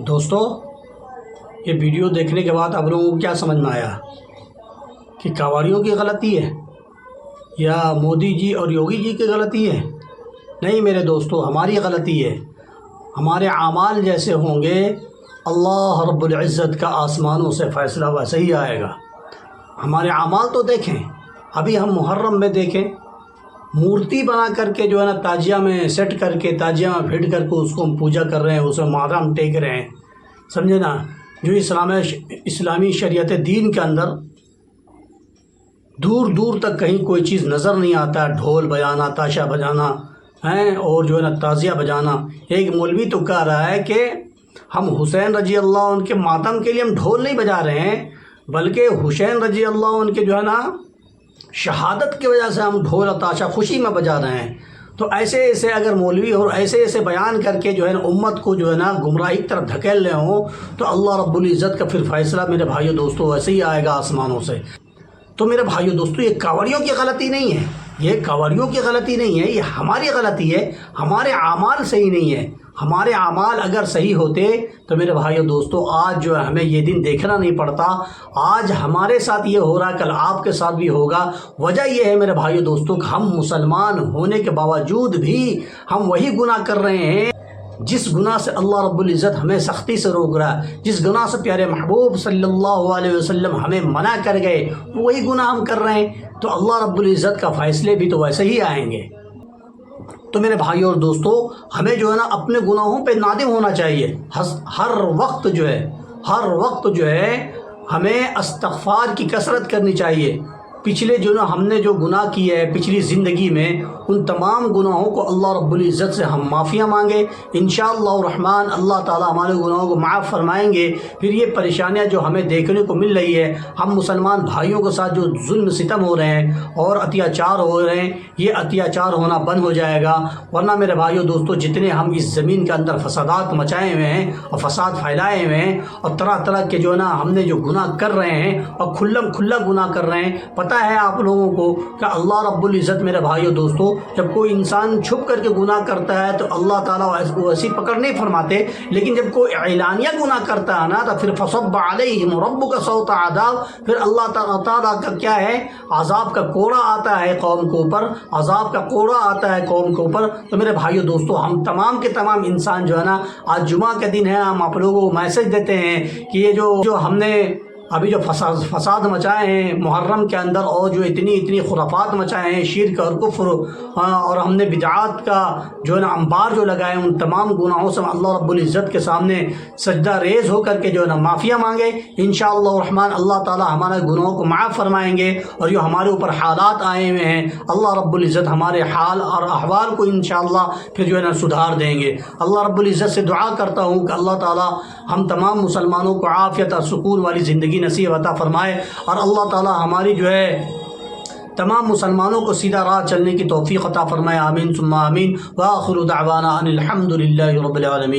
دوستو، یہ ویڈیو دیکھنے کے بعد آپ لوگوں کو کیا سمجھ میں آیا کہ کاوڑیوں کی غلطی ہے یا مودی جی اور یوگی جی کی غلطی ہے؟ نہیں میرے دوستو، ہماری غلطی ہے۔ ہمارے اعمال جیسے ہوں گے اللہ رب العزت کا آسمانوں سے فیصلہ ویسے ہی آئے گا۔ ہمارے اعمال تو دیکھیں، ابھی ہم محرم میں دیکھیں مورتی بنا کر کے جو ہے نا تاجیہ میں سیٹ کر کے تاجیہ میں پھٹ کر کے اس کو ہم پوجا کر رہے ہیں، اسے ماتھا ہم ٹیک رہے ہیں، سمجھے نا؟ جو اسلامی شریعت دین کے اندر دور دور تک کہیں کوئی چیز نظر نہیں آتا ہے، ڈھول بجانا، تاشا بجانا ہیں اور جو ہے نا تازیہ بجانا۔ ایک مولوی تو کہہ رہا ہے کہ ہم حسین رضی اللہ عنہ کے ماتم کے لیے ہم ڈھول نہیں بجا رہے ہیں، بلکہ حسین رضی اللہ عنہ کے جو ہے نا شہادت کی وجہ سے ہم ڈھول اور تاشا خوشی میں بجا رہے ہیں۔ تو ایسے ایسے اگر مولوی اور ایسے ایسے بیان کر کے جو ہے نا امت کو جو ہے نا گمراہی کی طرف دھکیل رہے ہوں تو اللہ رب العزت کا پھر فیصلہ میرے بھائیو دوستو ویسے ہی آئے گا آسمانوں سے۔ تو میرے بھائیو دوستو، یہ کاوڑیوں کی غلطی نہیں ہے، یہ کاوڑیوں کی غلطی نہیں ہے، یہ ہماری غلطی ہے۔ ہمارے اعمال صحیح نہیں ہے۔ ہمارے اعمال اگر صحیح ہوتے تو میرے بھائیو دوستو آج جو ہے ہمیں یہ دن دیکھنا نہیں پڑتا۔ آج ہمارے ساتھ یہ ہو رہا، کل آپ کے ساتھ بھی ہوگا۔ وجہ یہ ہے میرے بھائیو دوستو کہ ہم مسلمان ہونے کے باوجود بھی ہم وہی گناہ کر رہے ہیں جس گناہ سے اللہ رب العزت ہمیں سختی سے روک رہا ہے، جس گناہ سے پیارے محبوب صلی اللہ علیہ وسلم ہمیں منع کر گئے، وہی گناہ ہم کر رہے ہیں۔ تو اللہ رب العزت کا فیصلے بھی تو ویسے ہی آئیں گے۔ تو میرے بھائیو اور دوستو، ہمیں جو ہے نا اپنے گناہوں پہ نادم ہونا چاہیے۔ ہر وقت جو ہے ہمیں استغفار کی کثرت کرنی چاہیے۔ پچھلے جو نا ہم نے جو گناہ کیے ہیں پچھلی زندگی میں، ان تمام گناہوں کو اللہ رب العزت سے ہم معافیاں مانگے، انشاءاللہ الرحمن اللہ تعالیٰ ہمارے گناہوں کو معاف فرمائیں گے۔ پھر یہ پریشانیاں جو ہمیں دیکھنے کو مل رہی ہے، ہم مسلمان بھائیوں کے ساتھ جو ظلم ستم ہو رہے ہیں اور اتیاچار ہو رہے ہیں، یہ اتیاچار ہونا بند ہو جائے گا۔ ورنہ میرے بھائیوں دوستو، جتنے ہم اس زمین کے اندر فسادات مچائے ہوئے ہیں اور فساد پھیلائے ہوئے ہیں اور طرح طرح کے جو ہے نا ہم نے جو گناہ کر رہے ہیں اور کھلا گناہ کر رہے ہیں، پتہ ہے آپ لوگوں کو کہ اللہ رب العزت میرے بھائیوں دوستو جب کوئی انسان چھپ کر کے گناہ کرتا ہے تو اللہ تعالیٰ ویسی پکڑ نہیں فرماتے، لیکن جب کوئی اعلانیہ گناہ کرتا ہے نا تو پھر فصب علیہم ربک صوت عذاب، پھر اللہ تعالیٰ کا کیا ہے، عذاب کا کوڑا آتا ہے قوم کے اوپر، عذاب کا کوڑا آتا ہے قوم کے اوپر۔ تو میرے بھائیوں دوستو، ہم تمام کے تمام انسان جو ہے نا، آج جمعہ کے دن ہے، ہم آپ لوگوں کو میسج دیتے ہیں کہ یہ جو ہم نے ابھی جو فساد مچائے ہیں محرم کے اندر اور جو اتنی خرافات مچائے ہیں، شرک اور کفر، اور ہم نے بدعات کا جو ہے نا انبار جو لگائے، ان تمام گناہوں سے اللہ رب العزت کے سامنے سجدہ ریز ہو کر کے جو ہے نا معافیاں مانگے، انشاءاللہ الرحمن اللہ تعالیٰ ہمارے گناہوں کو معاف فرمائیں گے۔ اور جو ہمارے اوپر حالات آئے ہوئے ہیں، اللہ رب العزت ہمارے حال اور احوال کو انشاءاللہ پھر جو ہے نا سدھار دیں گے۔ اللہ رب العزت سے دعا کرتا ہوں کہ اللہ تعالیٰ ہم تمام مسلمانوں کو عافیت اور سکون والی زندگی نصیب عطا فرمائے، اور اللہ تعالیٰ ہماری جو ہے تمام مسلمانوں کو سیدھا راہ چلنے کی توفیق عطا فرمائے۔ آمین ثم آمین۔ وآخر دعوانا ان الحمد للہ رب العالمین۔